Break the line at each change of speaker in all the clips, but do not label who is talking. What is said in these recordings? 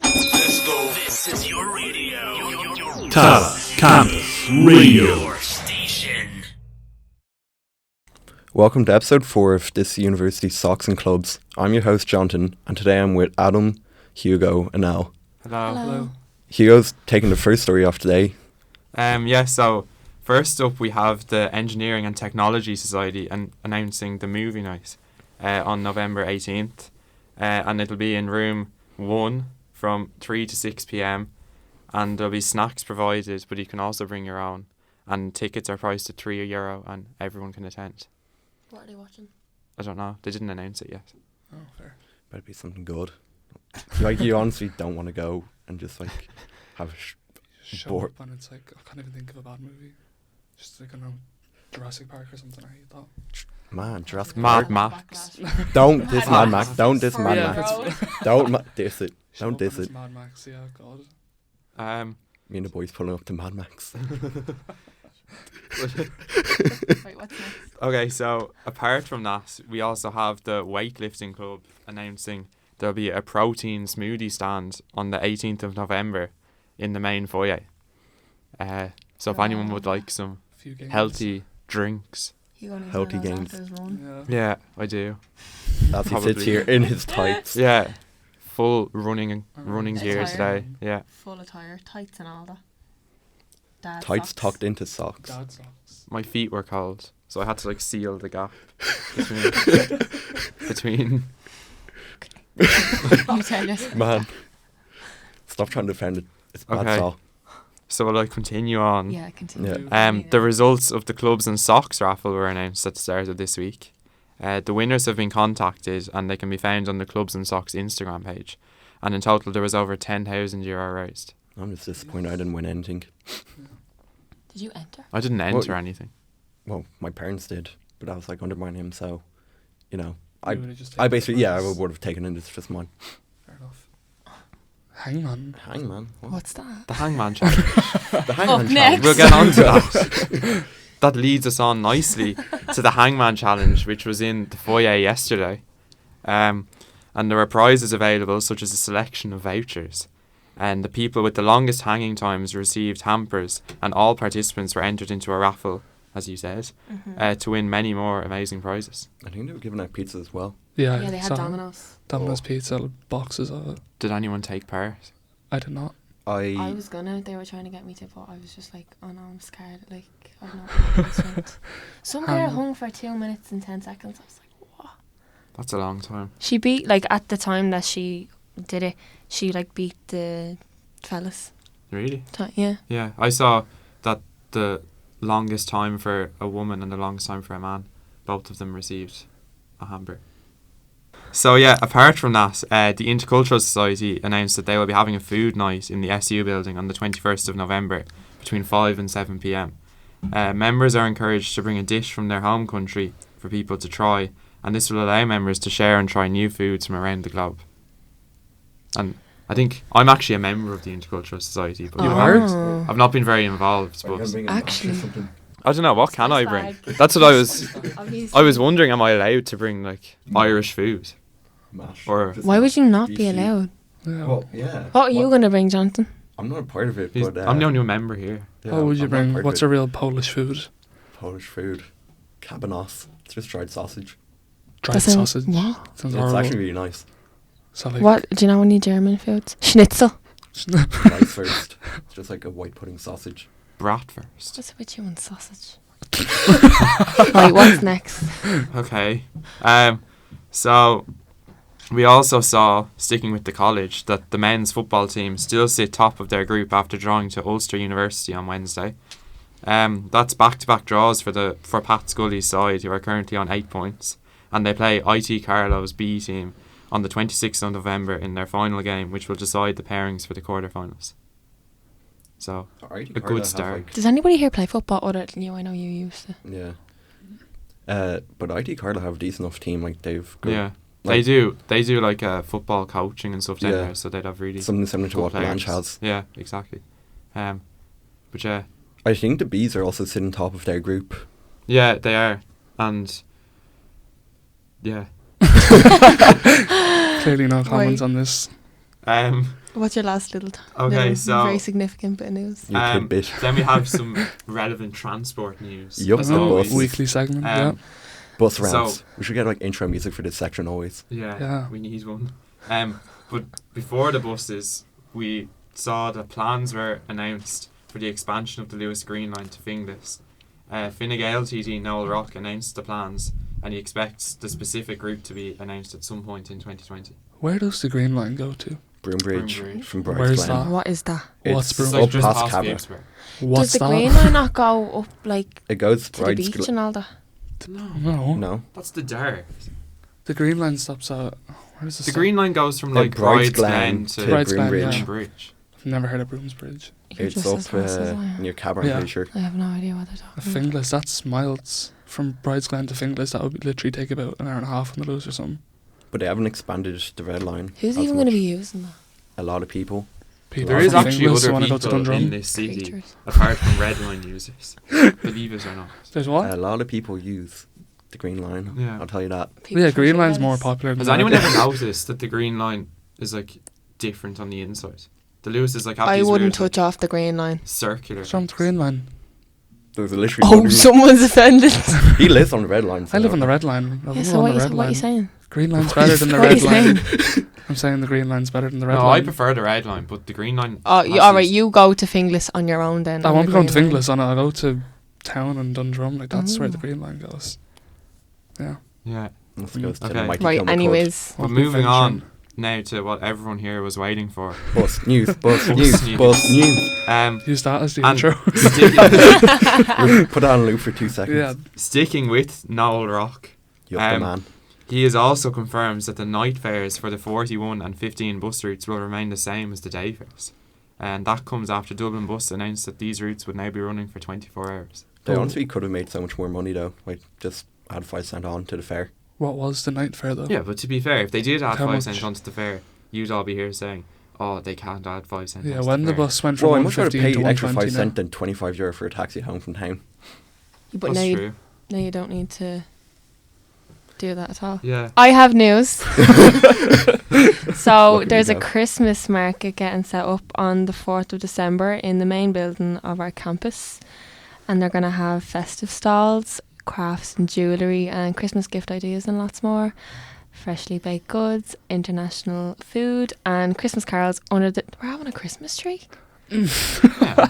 Let's go. This is your radio.
Tala Campus Radio.
Your station.
Welcome to episode 4 of This University Socs and Clubs. I'm your host, Jonathan, and today I'm with Adam, Hugo, and Al.
Hello.
Hugo's taking the first story off today.
So first up we have the Engineering and Technology Society announcing the movie night on November 18th. And it'll be in room 1 from 3 to 6 p.m. and there'll be snacks provided, but you can also bring your own. And tickets are priced at €3 and everyone can attend.
What are they watching?
I don't know. They didn't announce it yet.
Oh, fair.
Better be something good. Like, you honestly don't want to go and just, like, have a
show
board.
up and it's like, I can't even think of a bad movie. Just like, I don't know, Jurassic Park or something. I hate that.
Man, Jurassic
Mad
Park.
Max.
Don't diss Mad Max. Don't diss Mad
Yeah,
Max. Don't diss it.
Show
Don't
up
diss
and it's
it.
Mad Max, yeah, God.
Me and the boys pulling up to Mad Max.
Right, what's next?
Okay, so apart from that, we also have the weightlifting club announcing there'll be a protein smoothie stand on the 18th of November in the main foyer. So if anyone would like some
A few games.
healthy drinks.
You going to
Healthy
those
games.
after his run?
Yeah.
Yeah, I do.
As he
Probably.
sits here in his tights.
Yeah, full running gear
Attire.
today. Yeah.
Full attire, tights and all that. Dad
Tights
socks.
tucked into socks.
Dad socks.
My feet were cold, so I had to like seal the gap between
You tell us.
Man. Stop trying to defend it. It's bad
Okay.
saw.
So will I continue on?
Yeah, continue.
Yeah.
The results of the clubs and socks raffle were announced at the start of this week. The winners have been contacted and they can be found on the clubs and socks Instagram page. And in total there was over €10,000 raised.
I'm just disappointed I didn't win anything.
Did you enter?
I didn't enter
Well,
anything.
Well, my parents did, but I was like under my name, so, you know,
You would've just
I
taken
basically, yeah, I
France.
would have taken it. It's just mine.
Fair enough. Hangman.
Hangman. What?
What's that?
The Hangman challenge.
The Hangman
next.
We'll get on to that. That leads us on nicely to the Hangman challenge, which was in the foyer yesterday. And there were prizes available, such as a selection of vouchers. And the people with the longest hanging times received hampers, and all participants were entered into a raffle, as you said, to win many more amazing prizes.
I think they were giving out pizza as well.
Yeah,
Yeah, they had
saw
Dominos.
Domino's pizza, boxes of it.
Did anyone take part?
I did not.
I was gonna. They were trying to get me to, but I was just like, oh no, I'm scared. Like, I've not really strength. Some girl hung for 2 minutes and 10 seconds. I was like, what?
That's a long time.
She beat, like, at the time that she did it, she, like, beat the fellas.
Really?
Yeah.
Yeah, I saw that the longest time for a woman and the longest time for a man, both of them received a hamper. So yeah, apart from that, the Intercultural Society announced that they will be having a food night in the SU building on the 21st of November between 5 and 7 p.m. Members are encouraged to bring a dish from their home country for people to try, and this will allow members to share and try new foods from around the globe. And I think I'm actually a member of the Intercultural Society, but
You are?
Oh.
I've not been very involved. But
Actually.
I don't know, what can I bring? That's what I was wondering, am I allowed to bring like Irish food?
Mash.
Or
Why would you not be allowed?
Yeah.
Well, yeah.
What are you going to bring, Jonathan?
I'm not a part of it,
he's-
but...
I'm the only member here.
yeah,
What would you
I'm not
bring?
part of
What's
it.
a real Polish food?
Polish food? Cabanos. It's just dried sausage.
Dried
That sounds-
sausage.
what?
Sounds
It's
horrible.
actually really nice.
So like,
What? Do you know any German foods? Schnitzel.
Rice first. It's just like a white pudding sausage.
Bratwurst.
What's with you and sausage? Right, what's next?
Okay. So we also saw, sticking with the college, that the men's football team still sit top of their group after drawing to Ulster University on Wednesday. That's back-to-back draws for Pat Scully's side, who are currently on 8 points, and they play IT Carlow's B team on the 26th of November in their final game, which will decide the pairings for the quarterfinals. So
Alright,
a good start.
Does anybody here play football other than you? I know you used to.
Yeah. But IT Carlo have a decent enough team. Like they've got
Yeah,
like,
they do like football coaching and stuff down
Yeah.
there, so they'd have really
something similar to
good
what Blanche
players.
has.
Yeah, exactly. But yeah,
I think the Bees are also sitting top of their group.
yeah, they are, and yeah,
clearly no comments
Why?
on this.
What's your last little
Okay,
no,
so-
very significant bit of news?
Your tidbit.
Then we have some relevant transport news.
Yup,
as
the
always.
bus.
Weekly segment.
Bus
So-
rants. We should get like intro music for this section always.
Yeah.
We need one. But before the buses, we saw that plans were announced for the expansion of the LUAS Green Line to Finglas. Fine Gael TD Noel Rock announced the plans, and he expects the specific route to be announced at some point in 2020.
Where does the Green Line go to?
Broombridge
Broombridge.
from
Where's
Bride's
that?
What is that?
What's
It's
Broom?
It's like
up
just
past
past
Cabra.
Phillipsburg.
What's
Does the
that?
Green Line not go up like
It goes
to the
Bride's
beach and all that?
No.
No.
That's the Dart.
The Green Line stops at. Where does it
The
stop?
Green Line goes from
Like
like Bride's
Glen
Glen
to
to
Bride's Glen,
Broombridge.
yeah.
Bridge.
I've never heard of Broomsbridge.
You're
It's
just
up
as lost as I am.
near Cabra, I'm
Yeah.
pretty sure.
I have no idea what they're talking about.
Finglas, that's miles. From Bride's Glen to Finglas, that would literally take about an hour and a half on the loose or something.
But they haven't expanded the red line.
Who's
as
even going to
much.
be using that?
A lot of people.
People
There
from
is actually
Finglas
other
wanna go to
people in
Dundrum.
this city
Creatures.
apart from Red Line users. Believe it or not.
There's what?
A lot of people use the Green Line.
Yeah.
I'll tell you that.
People
Yeah,
from
Green Line's more
Shores.
popular than
Has anyone
Market.
ever noticed that the Green Line is like different on the inside? The Lewis is like have
I
these
wouldn't
weird,
touch off the Green Line.
like, circular.
What's wrong with the
things.
Green Line?
There was a literally
Oh,
one-
someone's offended.
He lives on the red line.
I live on the red line. I
Yeah,
live
so
on
what
the
you,
red
what
line.
you saying?
Green Line's better than the
What
red
you
line.
saying?
I'm saying the Green Line's better than the red
No,
line.
I prefer the Red Line, but the Green Line.
Oh,
has
all right.
these-
You go to Finglas on your own then.
I
on
won't
the
be going to
Green Line.
Finglas on it. I'll go to town and Dundrum. Like that's where the
Ooh.
Green Line goes. Yeah.
Yeah.
Must go to
Okay.
the Mighty
Right.
Kilmer
Anyways,
But
Won't be
moving
venturing.
on now to what everyone here was waiting for.
Code. Bus news, bus
Bus
news,
news.
bus news.
Use that as the
And
intro.
Put it on loop for 2 seconds.
Yeah.
Sticking with Noel Rock,
Yup, the
Um,
man.
he has also confirms that the night fares for the 41 and 15 bus routes will remain the same as the day fares. And that comes after Dublin Bus announced that these routes would now be running for 24 hours.
They
Oh.
honestly could have made so much more money though. Like just add 5 cents on to the fare.
What was the night fare though?
Yeah, but to be fair, if they did add
How
5
much?
cents onto the fare, you'd all be here saying, oh, they can't add 5 cents
Yeah,
onto
when the
fare.
bus went from
Well, I much rather
115
pay
to
extra 5
120 now.
cents than €25 for a taxi home from town.
but
That's
now you,
true.
now you don't need to do that at all.
Yeah.
I have news. So
Lucky
there's a
you.
Christmas market getting set up on the 4th of December in the main building of our campus. And they're going to have festive stalls, crafts and jewellery and Christmas gift ideas and lots more. Freshly baked goods, international food and Christmas carols under the... We're having a Christmas tree?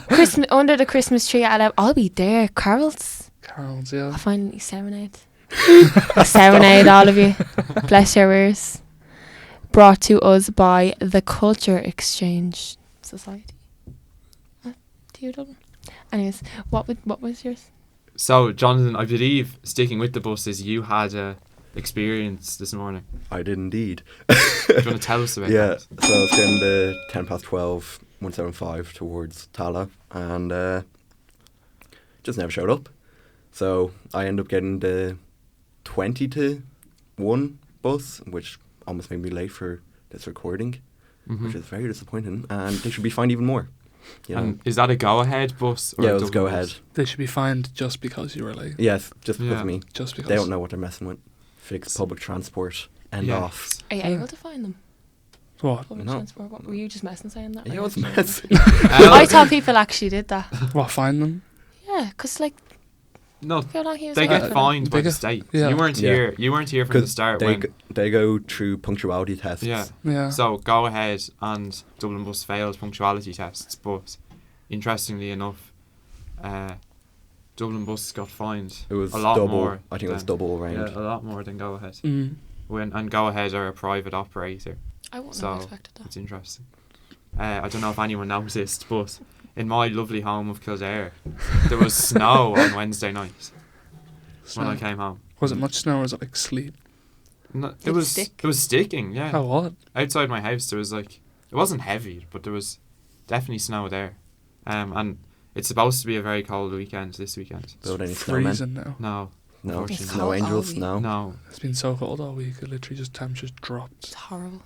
Christmas under the Christmas tree at 11. I'll be there. Carols.
Carols,
I'll
yeah.
finally serenade. Serenade all of you. Bless your ears. Brought to us by the Culture Exchange Society. Do you Dublin? Anyways, what was yours?
So, Jonathan, I believe, sticking with the buses, you had a experience this morning.
I did indeed.
Do you want to tell us about
Yeah,
that?
so I was getting the 12, 175 towards Tala and just never showed up. So I ended up getting the 20 to 1 bus, which almost made me late for this recording,
Mhm.
which is very disappointing. And they should be fined even more. You know?
And is that a go-ahead bus? Or
Yeah,
a
it was
Dublin
go ahead.
bus?
They should be fined just because you were late.
Yes, just because
Yeah.
of me.
Just because.
They don't know what they're messing with. Fix public transport. End
Yes.
off.
Are you
Yeah.
able to find them?
What?
Public
No.
transport? What, were you just messing saying that?
Yeah,
Or
it's
you-
messy.
I thought people actually did that.
What, fine them?
Yeah, because like,
No,
how long he was
they
there
get
for?
fined by
They
the
get-
state.
yeah.
You weren't
Yeah.
here. You weren't here from the
'Cause
start.
they,
When,
they go through punctuality tests.
yeah.
Yeah.
So go ahead and Dublin Bus failed punctuality tests, but interestingly enough, Dublin Bus got fined
It was
a lot
double.
more.
I think it was
than-
double around.
Yeah, a lot more than Go Ahead.
Mm.
Go Ahead are a private operator.
I wouldn't
So,
have expected that.
It's interesting. I don't know if anyone noticed, but in my lovely home of Kildare, there was snow on Wednesday night when I
Snow.
came home.
Was it much snow or was it like sleet?
No,
Did
it
it
was
stick?
it was sticking. Yeah,
How what?
outside my house there was like it wasn't heavy, but there was definitely snow there. And it's supposed to be a very cold weekend this weekend.
Build any snowmen?
Freezing now.
No,
No,
Unfortunately.
snow
It's
angels.
cold
No.
no.
It's been so cold all week. It literally just temperatures dropped.
It's horrible.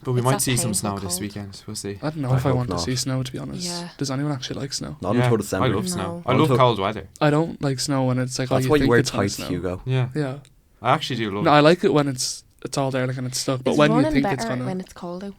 But we
It's
might
that
see some
painful
snow this
cold.
weekend. We'll see.
I don't know
I
if I
hope
want
not.
to see snow, to be honest.
Yeah.
Does anyone actually like snow?
Not
Yeah,
until December.
I love
No.
snow. I love
Until-
cold weather.
I don't like snow when it's like,
That's
oh,
why
you
you
think
wear
it's gonna
tights,
snow.
Hugo.
Yeah,
Yeah.
I actually do love
No,
it.
I like it when it's all there, like, and it's stuck. But
It's
when you
running
think
better
it's gonna,
when it's cold out.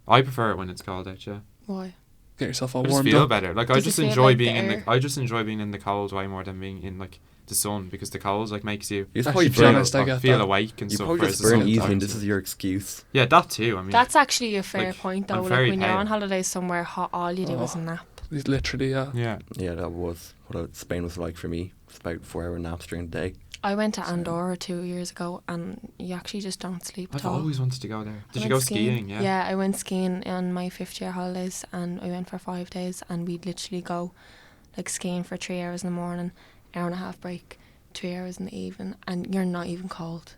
I prefer it when it's cold out. Yeah.
Why?
Get yourself all
I just
warmed
feel
up.
better. Like I
Does it
just
feel
enjoy
like
being
the
in
air?
the. I just enjoy being in the cold way more than being in like the sun, because the cold like makes you
You
Actually,
probably
to be
burn,
honest, I get
feel
that.
awake and
you
stuff.
probably
whereas
just
the
burn
sun
easy, and
times
this
you.
is your excuse.
Yeah, that too. I mean,
That's actually a fair
like,
point though.
I'm
Like
very
when you're
pale.
on holidays somewhere hot, all you do is
Oh.
nap.
Literally, yeah.
yeah.
Yeah, that was what Spain was like for me. It's about 4-hour naps during the day.
I went to
Same.
Andorra 2 years ago, and you actually just don't sleep
I've
at all.
always wanted to go there.
I
Did you
went
go skiing? Yeah.
Yeah, I went skiing on my 5th year holidays, and I went for 5 days, and we'd literally go like skiing for 3 hours in the morning, hour and a half break, 2 hours in the evening, and you're not even cold.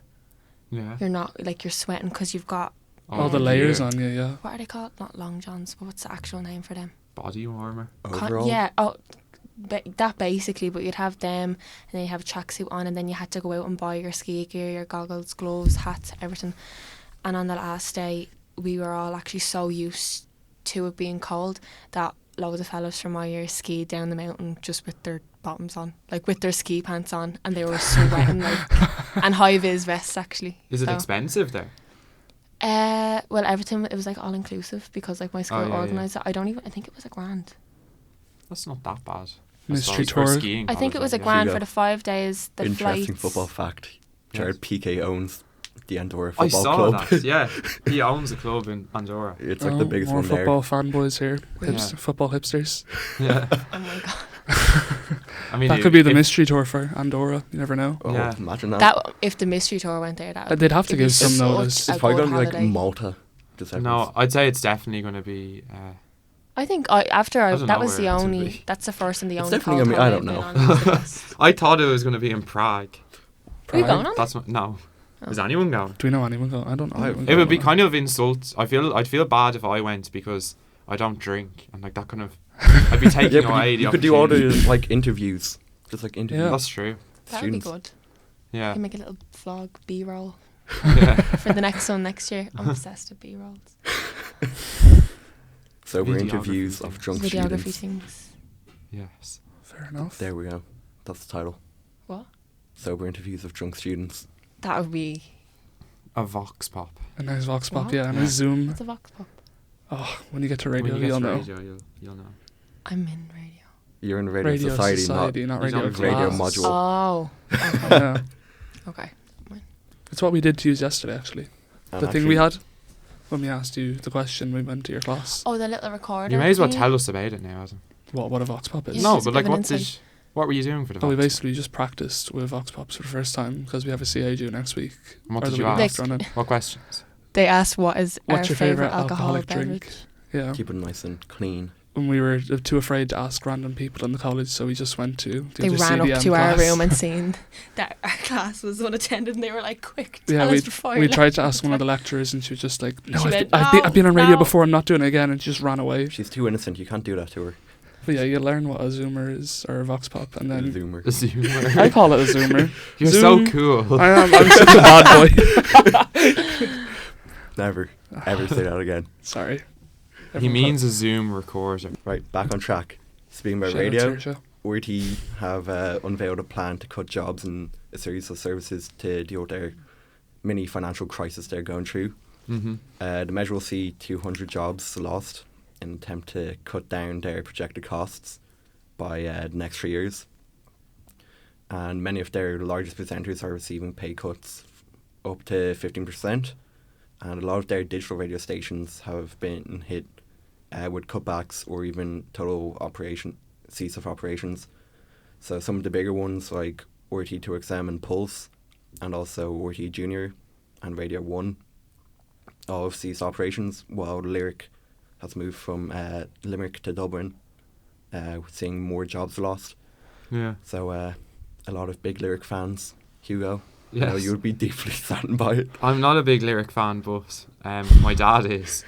Yeah.
You're not like you're sweating because you've got
All the
Yeah.
layers on you, yeah.
what are they called? Not long johns, but what's the actual name for them?
Body warmer.
Overall,
Yeah. Oh, that basically. But you'd have them, and then you have a tracksuit on, and then you had to go out and buy your ski gear, your goggles, gloves, hats, everything. And on the last day, we were all actually so used to it being cold that loads of fellas from my year skied down the mountain just with their bottoms on, like with their ski pants on, and they were sweating like, and high vis vests actually.
Is it
So,
expensive there?
well, everything, it was like all inclusive because like my school
Oh, yeah,
organised it. I think it was $1,000.
That's not that bad. I
Mystery
suppose, for
tour.
skiing
I think it
college,
was
like,
$1,000
Hugo.
for the 5 days. The
interesting
flights.
football fact. Jared PK owns the Andorra
I
Football
saw
Club.
that. Yeah, he owns a club in Andorra.
It's like the biggest
more
one there.
football fanboys here.
Yeah.
Football hipsters.
Yeah.
Oh my god.
I mean,
That could be the mystery tour for Andorra. You never know.
Oh,
Yeah.
imagine that.
That if the mystery tour went there, that
They'd have to
it'd be
give some
such
notice.
a
It's probably
good
going to be
holiday.
like Malta. Just
No,
everyone's-
I'd say it's definitely going to be.
I think after
I don't
that
know
was the
where it's gonna
only.
be.
That's the first and the
It's
only.
definitely
cold
gonna be- I
holiday
don't
I've been on. It's the best.
I thought it was going to be in Prague.
Are you
Prague?
going on?
That's what, no.
Oh.
Is anyone going?
Do we know anyone go? I don't know.
I-
anyone
It would be
going.
kind of insult. I'd feel bad if I went because I don't drink and like that kind of. I'd be taking
Yeah, but
away
you,
the
you could do all
opportunity.
the like interviews. Just like interviews.
Yeah.
That's true.
That would be
students.
good.
Yeah.
You can make a little vlog B-roll
Yeah.
for the next one next year. I'm obsessed with B-rolls.
Sober
Videography
interviews
things.
of drunk
Videography
students.
things.
Yes.
Fair enough.
There we go. That's the title.
What?
Sober interviews of drunk students.
That would be.
A vox pop.
A nice vox pop,
What?
yeah, and
Yeah.
a Zoom.
What's a vox pop?
Oh, when you get to radio,
When you get
you'll
to
know.
radio, you'll know.
I'm in radio.
You're in Radio,
Radio
Society,
Society, not
He's
Radio
on
Radio
Class.
module.
Oh. Okay.
Yeah.
Okay.
It's what we did to you yesterday, actually.
And
The thing we
actually-
had when we asked you the question, we went to your class.
Oh, the little recorder.
You may as well
thingy?
tell us about it now, Adam.
What a vox pop is.
Yeah,
No,
just
but
give
like,
an
what
insight.
what were you doing for the
Well, we
vox?
basically just practiced with vox pops for the first time because we have a CA due next week.
And what
or
did
the
you
week
ask?
after, and then-
What questions?
They asked what is
What's
our
your favourite
favourite alcoholic
alcoholic
beverage.
drink? Yeah.
Keep it nice and clean.
When we were too afraid to ask random people in the college, so we just went to the
They
other
ran up
CDM
to our
class.
room and seen that our class was unattended, and they were like, "Quick, tell
Yeah,
us
we
before."
we
you
tried
left."
to ask one of the lecturers, and she was just like, "No,
She went,
I've been on radio
"No."
before. I'm not doing it again," and she just ran away.
She's too innocent. You can't do that to her.
But yeah, you learn what a zoomer is or a vox pop, and then
Zoomer.
The Zoomer.
I call it a zoomer.
You're
Zoom.
so cool.
I'm such a bad boy.
Never, ever say that again.
Sorry.
He
Everyone
means a Zoom recorder.
Right, back on track. Speaking about
Shout out
radio,
Saoirse.
RT have unveiled a plan to cut jobs and a series of services to deal with their mini financial crisis they're going through.
Mm-hmm.
The measure will see 200 jobs lost in an attempt to cut down their projected costs by the next 3 years. And many of their largest presenters are receiving pay cuts up to 15%. And a lot of their digital radio stations have been hit with cutbacks or even total cease of operations. So some of the bigger ones like RT2XM and Pulse, and also RT Junior and Radio 1, all have ceased operations, while Lyric has moved from Limerick to Dublin, seeing more jobs lost.
Yeah.
So a lot of big Lyric fans, Hugo, I know
Yes.
you would be deeply saddened by it.
I'm not a big Lyric fan, but my dad is.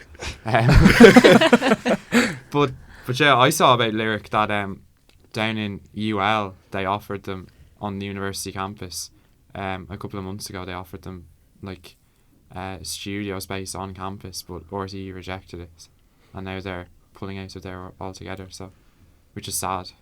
But yeah, I saw about Lyric that down in UL they offered them on the university campus a couple of months ago. They offered them like studio space on campus, but RTE rejected it, and now they're pulling out of there altogether. So, which is sad,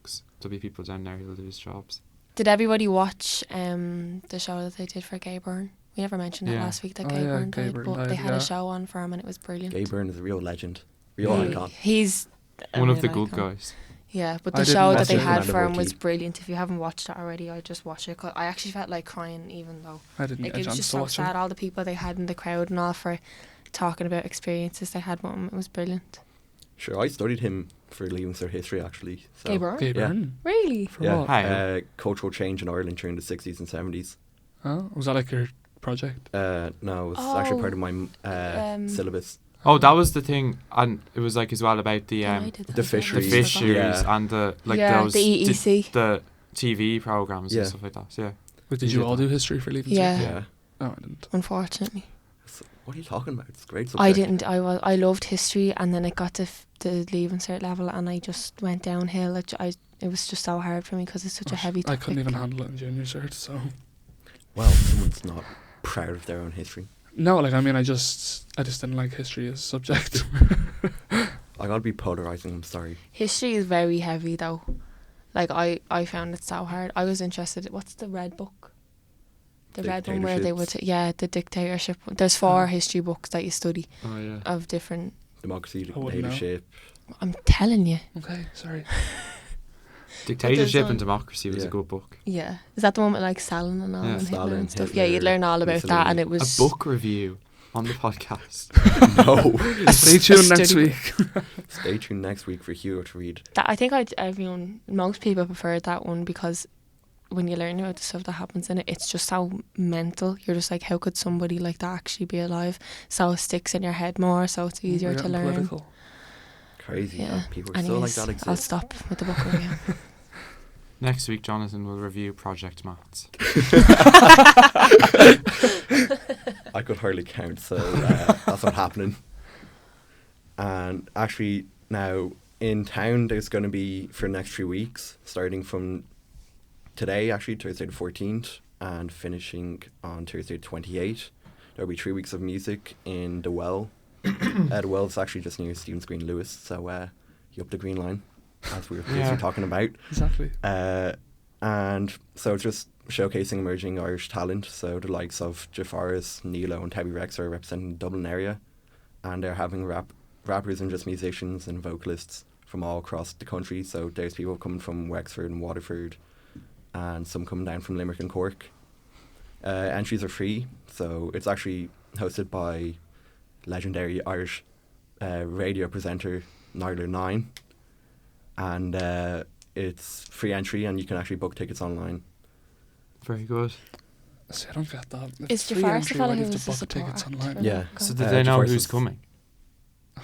because there'll be people down there who'll lose jobs.
Did everybody watch the show that they did for Gay Byrne We never mentioned it
Yeah.
last week that
Oh,
Gay
yeah,
Byrne
Gay
died,
Byrne
but
died,
they had
yeah.
a show on for him and it was brilliant.
Gay Byrne is a real legend, real icon.
He's
One of the
real
good
icon.
guys.
Yeah, but
I
the
didn't
show
watch
that they
it.
had
Commander
for him was
Rookie.
brilliant. If you haven't watched it already, I'd just watch it. 'Cause I actually felt like crying, even though
I didn't
like,
get a
it was
chance
just
to
so
watch
sad.
it.
All the people they had in the crowd and all for talking about experiences they had with him. It was brilliant.
Sure, I studied him for Leaving Cert History actually. So,
Gay Byrne?
Gay
Yeah.
Byrne?
Really?
For
Yeah,
what?
How?
cultural change in Ireland during the 60s and 70s.
Oh, was that like your project?
No, it was actually part of my
Oh,
syllabus.
Oh, that was the thing, and it was like as well about the
Yeah, I did that
the
as well.
the
fisheries.
fisheries
Yeah.
and the like
Yeah,
those
the EEC.
the TV programs
Yeah.
and stuff like that. Yeah.
But did
You
you
did
all
that.
do history for Leaving Cert?
Yeah.
Yeah.
No, I didn't.
Unfortunately,
So, what are you talking about? It's a great subject.
I didn't. I loved history, and then it got to the Leaving Cert level, and I just went downhill. It was just so hard for me because it's such a heavy
I
topic.
couldn't even handle it in junior cert, so...
Well, someone's not proud of their own history.
No, like, I mean, I just didn't like history as a subject.
I gotta be polarizing. I'm sorry.
History is very heavy though. Like I found it so hard. I was interested. What's the red book? The red one where they would the dictatorship. There's 4 history books that you study
Oh yeah.
of different.
Democracy,
I wouldn't know.
dictatorship.
I'm telling you.
Okay, sorry.
Dictatorship
one-
and Democracy was a
Yeah.
good book.
Yeah, is that the one with like Stalin and all
Yeah.
and Hitler
Stalin,
and stuff?
Hitler,
Yeah, you'd learn all about that, and it
Mussolini.
was
A book review on the podcast.
No.
Stay tuned next
study
week.
Stay tuned next week for Hugo to read.
That I think most people preferred that one because when you learn about the stuff that happens in it, it's just so mental. You're just like, how could somebody like that actually be alive? So it sticks in your head more, so it's easier
We're
to
getting
learn.
political.
Crazy.
Yeah.
People are still like
Anyways,
that exist.
I'll stop with the book review.
Next week, Jonathan will review Project Maths.
I could hardly count, so that's not happening. And actually, now in town, there's going to be for the next 3 weeks, starting from today, actually Thursday the 14th, and finishing on Thursday the 28th. There'll be 3 weeks of music in the Well. The Well is actually just near Stephen's Green, Lewis, so you up the Green Line, as we were previously talking about.
Exactly.
And so it's just showcasing emerging Irish talent. So the likes of Jafaris, Nilo and Tabby Rex are representing the Dublin area. And they're having rappers and just musicians and vocalists from all across the country. So there's people coming from Wexford and Waterford and some coming down from Limerick and Cork. Entries are free. So it's actually hosted by legendary Irish radio presenter Niler 9. And it's free entry and you can actually book tickets online.
Very good.
See, I don't get that. If
Is
it's free
Jafaris the
entry,
fella
why do
who
you have
was
to
the
book
support
tickets
act
online?
for
Yeah.
that?
So
God.
did they know
Jafaris
who's
was-
coming?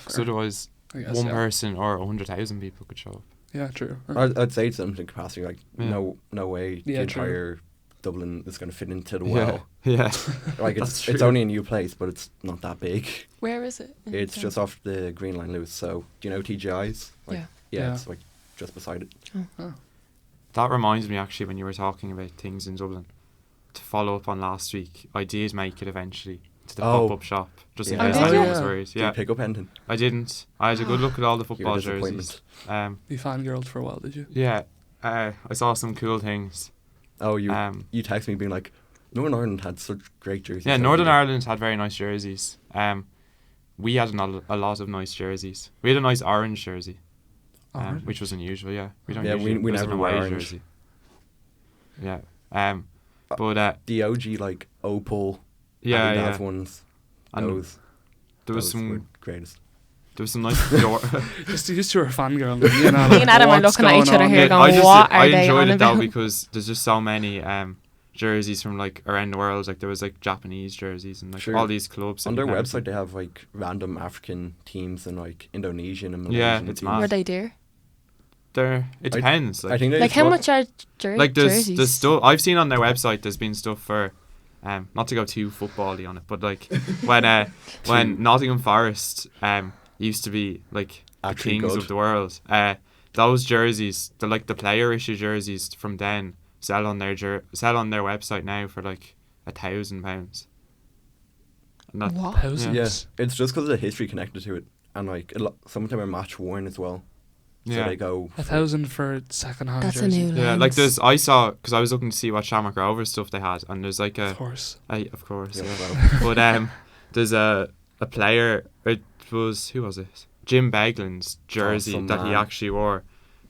So otherwise,
I guess,
one
yeah.
person or 100,000 people could show up.
Yeah, true.
I'd say it's limited capacity. Like
Yeah.
no way the
Yeah, true.
entire Dublin is going to fit into the Well.
Yeah.
Like
That's
it's
true.
only a new place, but it's not that big.
Where is it? in
It's
town?
just off the Green Line, Lewis. So do you know TGI's? Like,
Yeah.
Yeah.
it's like just beside it.
Oh.
That reminds me actually when you were talking about things in Dublin. To follow up on last week, I did make it eventually to the
Oh.
pop-up shop. Just in
Yeah.
case
Oh, did
anyone
you?
was worried.
Did you
Yeah,
pick up anything?
I didn't. I had a good look at all the football
disappointment.
jerseys.
You fangirled for a while, did you?
Yeah, I saw some cool things.
Oh, you texted me being like, Northern Ireland had such great jerseys.
Yeah,
haven't
Northern
they?"
Ireland had very nice jerseys. We had a lot of nice jerseys. We had a nice orange jersey,
Orange?
which was unusual. Yeah, we don't.
Yeah,
usually,
we
it was
never
an
wear
away
orange.
jersey. Yeah. But
The OG like Opal,
yeah,
Adidas
yeah.
ones.
And
Those
there was
those were
some
greatest.
nice.
Just you were a fangirl. Me and Adam,
Me and Adam are
what's
looking at each
going
other
on
here
here?
going, what are
I
they
enjoyed
on
it though
about?
because there's just so many jerseys from like around the world. Like there was like Japanese jerseys and like
Sure.
all these clubs.
On
that
their
you never
website,
see.
they have like random African teams and like Indonesian and Malaysian.
Yeah, it's
teams.
mad.
Were they dear?
It depends.
I think they
Like
just
how
got-
much are
Like there's
jerseys?
stuff I've seen on their website. There's been stuff for, not to go too football-y on it, but like when Nottingham Forest used to be like the
Actually
kings
good.
of the world. Those jerseys, the player issue jerseys from then sell on their website now for like £1,000. And that-
What?
Thousands.
Yeah, it's just because of the history connected to it, and like some of them are match worn as well. So
Yeah.
they go.
$1,000 for second-hand
That's a
jersey.
new
Yeah,
lens.
like I saw, because I was looking to see what Shamrock Rovers stuff they had, and there's like
Of course.
of course,
Yeah,
yeah.
well,
But there's a player. It was, who was it? Jim Beglin's jersey
some
that he
man.
actually wore.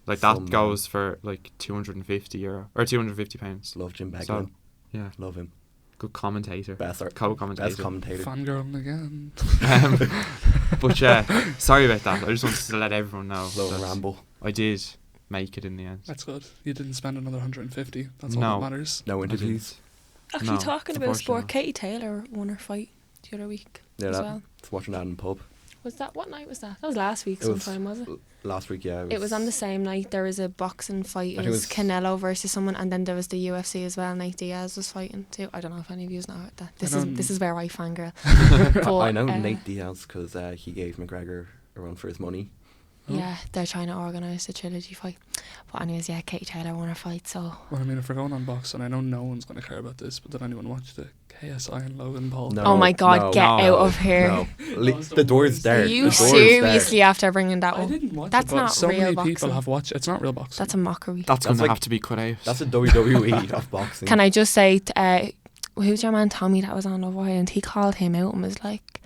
Like
Some
that goes for like €250 or £250.
love Jim Beglin.
So, yeah,
Love him.
good commentator,
Best
co-commentator.
commentator.
Fangirling again.
But yeah, sorry about that. I just wanted to let everyone know
Little
that
ramble.
I did make it in the end.
That's good. You didn't spend another 150. That's all
No.
that matters.
No
I
interviews.
Actually,
No,
talking about sport,
unfortunately.
Katie Taylor won her fight the other week
Yeah,
as
that.
well.
It's watching that in the pub.
Was that, what night was that? That was last week
It was
sometime, was it?
Last week, yeah.
It was on the same night. There was a boxing fight.
I
It
think it
was
was-
Canelo versus someone, and then there was the UFC as well. Nate Diaz was fighting too. I don't know if any of you know about that. This is where I fangirl. But,
I know Nate Diaz because he gave McGregor a run for his money.
Yeah, they're trying to organise the trilogy fight. But anyways, yeah, Katie Taylor won her fight. So
Well, I mean, if we're going on boxing, I know no one's going to care about this, but did anyone watch the KSI and Logan Paul?
No.
oh my God,
no,
get
no,
out of here!
No.
That's
The
the
door's
worst.
there.
Are you
The door's
seriously after bringing that
I
up?
didn't watch
That's
it, but
not
so
real
many
boxing.
people have watched it. It's not real boxing.
That's a mockery.
That's going to
like-
have to be cut out.
That's a WWE of boxing.
Can I just say, who's your man Tommy that was on Love Island? He called him out and was like,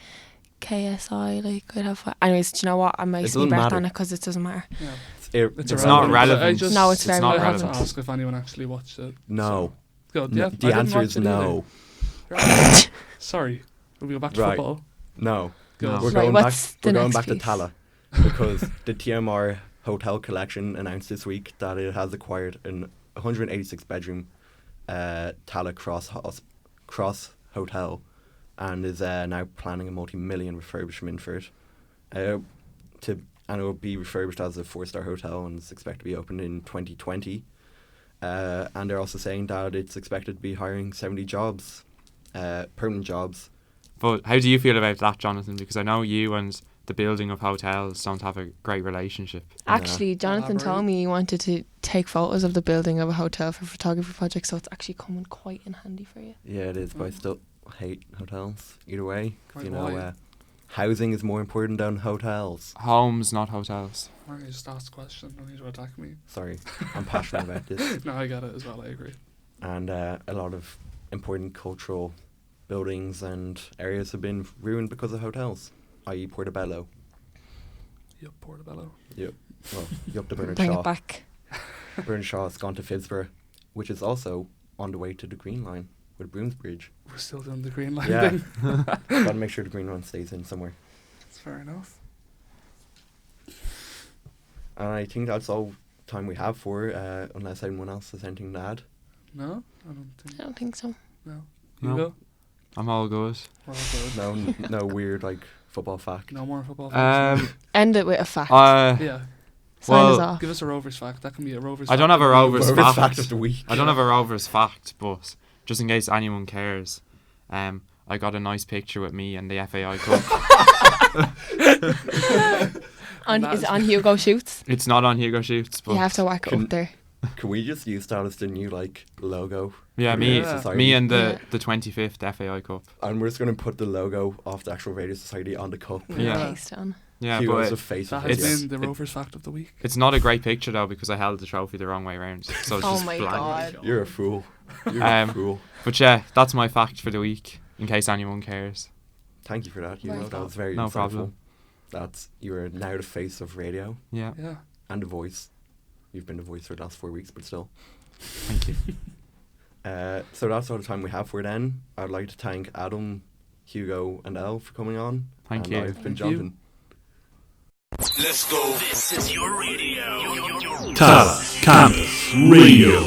KSI, like, could have. Anyways, do you know what? I might
It
sleep
doesn't
back
matter.
on it because it doesn't matter.
Yeah.
It's
It's
irrelevant,
not
but
relevant.
I just,
No, it's very
not
I have
relevant.
to ask if anyone actually watched it.
No.
Good. Yeah,
The answer is no.
Sorry. We'll go back to
Right.
football.
No.
Good.
No.
We're
Right,
going back.
what's the
We're going
next
back to
piece?
Tala because the TMR Hotel Collection announced this week that it has acquired an 186 bedroom Tala Cross Hotel and is now planning a multi-million refurbishment for it. And it will be refurbished as a 4-star hotel and is expected to be opened in 2020. And they're also saying that it's expected to be hiring 70 jobs, permanent jobs.
But how do you feel about that, Jonathan? Because I know you and the building of hotels don't have a great relationship.
Actually, Jonathan told me he wanted to take photos of the building of a hotel for photography projects, so it's actually coming quite in handy for you.
Yeah, it is, but I still hate hotels either way. 'Cause,
Right,
you know,
why?
housing is more important than hotels.
Homes, not hotels.
I just asked a question. No need to attack me.
Sorry, I'm passionate about this.
No, I get it as well. I agree.
And a lot of important cultural buildings and areas have been ruined because of hotels, i.e. Portobello.
Yup, Portobello.
Yep. Well, up to Bernard
Bring
Shaw.
it back.
Bernard Shaw has gone to Fitzborough, which is also on the way to the Green Line with Broomsbridge.
We're still doing the Green Line
Yeah.
thing.
Got to make sure the Green Line stays in somewhere.
That's fair enough.
And I think that's all time we have for, unless anyone else has anything to add.
No, I don't think.
I don't think so.
No.
No.
Hugo?
I'm all good.
We're all good.
No weird football fact.
No more football facts.
End it with a fact.
Yeah.
Sign us
well,
off.
Give us a Rovers fact. That can be a Rovers
I
fact.
don't have a Rovers
Rovers
fact.
fact of the week.
I don't have a Rovers fact, but just in case anyone cares, I got a nice picture with me and the FAI Cup.
Is it on Hugo Shoots?
It's not on Hugo Shoots, but
You have to work it
Can-
up there.
Can we just use that as the new logo?
yeah,
for
me,
Radio Society?
me and
Yeah.
the 25th FAI Cup.
And we're just going to put the logo of the actual Radio Society on the cup.
Yeah.
Paste it on.
Yeah,
Hugo's the
but
face
That
of
has
it.
been the
it-
Rovers fact of the week.
it's not a great picture though because I held the trophy the wrong way around. So it's
Oh
just
my
blank.
God.
You're a fool. You're a
Um,
fool.
But yeah, that's my fact for the week. In case anyone cares.
Thank you for that, Hugo.
Right.
That was very
No
insightful.
problem.
You're now the face of radio
Yeah,
Yeah.
and the voice. You've been the voice for the last 4 weeks, but still.
thank you.
So that's all the time we have for then. I'd like to thank Adam, Hugo, and Elle for coming on.
Thank
and
you.
I've been
Thank you.
Jonathan.
Let's go. This is your radio.
Tala Campus Radio.